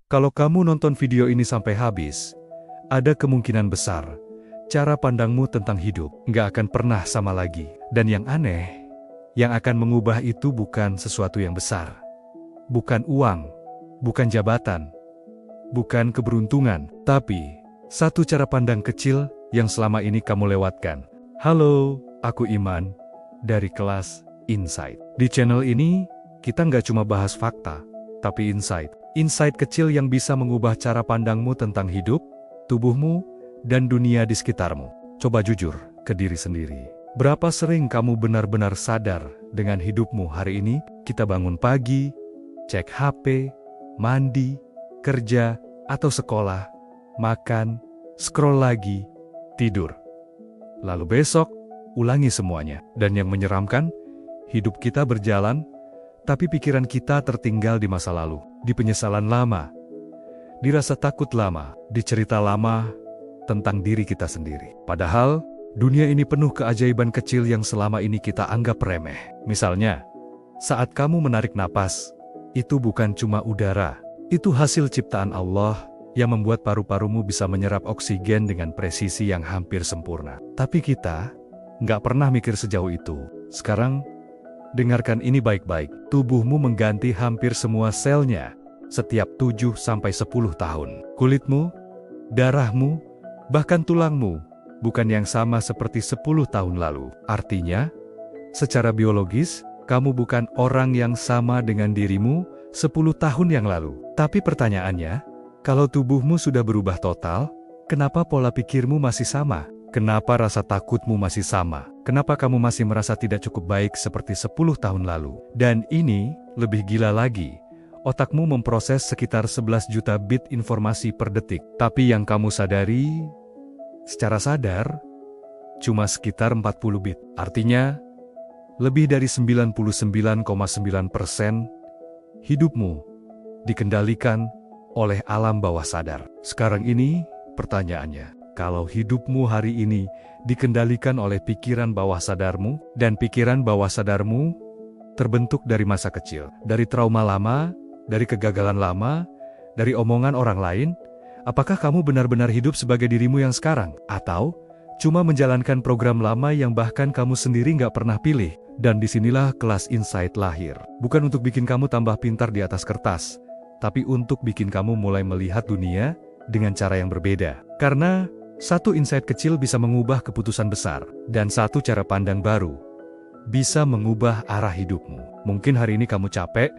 Kalau kamu nonton video ini sampai habis, ada kemungkinan besar cara pandangmu tentang hidup nggak akan pernah sama lagi. Dan yang aneh, yang akan mengubah itu bukan sesuatu yang besar. Bukan uang, bukan jabatan, bukan keberuntungan, tapi satu cara pandang kecil yang selama ini kamu lewatkan. Halo, aku Iman, dari kelas Insight. Di channel ini, kita nggak cuma bahas fakta, tapi insight. Insight kecil yang bisa mengubah cara pandangmu tentang hidup, tubuhmu, dan dunia di sekitarmu. Coba jujur ke diri sendiri. Berapa sering kamu benar-benar sadar dengan hidupmu hari ini? Kita bangun pagi, cek HP, mandi, kerja, atau sekolah, makan, scroll lagi, tidur. Lalu besok, ulangi semuanya. Dan yang menyeramkan, hidup kita berjalan, tapi pikiran kita tertinggal di masa lalu, di penyesalan lama, di rasa takut lama, di cerita lama tentang diri kita sendiri. Padahal, dunia ini penuh keajaiban kecil yang selama ini kita anggap remeh. Misalnya, saat kamu menarik napas, itu bukan cuma udara. Itu hasil ciptaan Allah yang membuat paru-parumu bisa menyerap oksigen dengan presisi yang hampir sempurna. Tapi kita nggak pernah mikir sejauh itu. Sekarang, dengarkan ini baik-baik. Tubuhmu mengganti hampir semua selnya setiap 7-10 tahun. Kulitmu, darahmu, bahkan tulangmu bukan yang sama seperti 10 tahun lalu. Artinya, secara biologis, kamu bukan orang yang sama dengan dirimu 10 tahun yang lalu. Tapi pertanyaannya, kalau tubuhmu sudah berubah total, kenapa pola pikirmu masih sama? Kenapa rasa takutmu masih sama? Kenapa kamu masih merasa tidak cukup baik seperti 10 tahun lalu? Dan ini lebih gila lagi. Otakmu memproses sekitar 11 juta bit informasi per detik. Tapi yang kamu sadari, secara sadar, cuma sekitar 40 bit. Artinya, lebih dari 99,9% hidupmu dikendalikan oleh alam bawah sadar. Sekarang ini, pertanyaannya, kalau hidupmu hari ini dikendalikan oleh pikiran bawah sadarmu, dan pikiran bawah sadarmu terbentuk dari masa kecil, dari trauma lama, dari kegagalan lama, dari omongan orang lain, apakah kamu benar-benar hidup sebagai dirimu yang sekarang? Atau cuma menjalankan program lama yang bahkan kamu sendiri nggak pernah pilih? Dan disinilah kelas Insight lahir. Bukan untuk bikin kamu tambah pintar di atas kertas, tapi untuk bikin kamu mulai melihat dunia dengan cara yang berbeda. Karena satu insight kecil bisa mengubah keputusan besar, dan satu cara pandang baru bisa mengubah arah hidupmu. Mungkin hari ini kamu capek,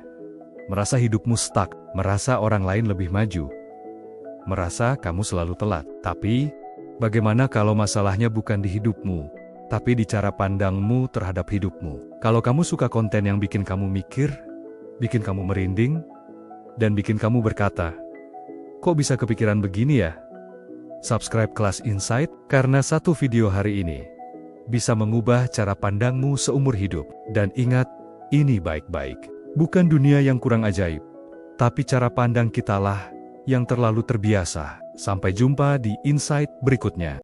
merasa hidupmu stuck, merasa orang lain lebih maju, merasa kamu selalu telat. Tapi, bagaimana kalau masalahnya bukan di hidupmu, tapi di cara pandangmu terhadap hidupmu? Kalau kamu suka konten yang bikin kamu mikir, bikin kamu merinding, dan bikin kamu berkata, kok bisa kepikiran begini ya? Subscribe Kelas Insight, karena satu video hari ini bisa mengubah cara pandangmu seumur hidup. Dan ingat, ini baik-baik. Bukan dunia yang kurang ajaib, tapi cara pandang kitalah yang terlalu terbiasa. Sampai jumpa di Insight berikutnya.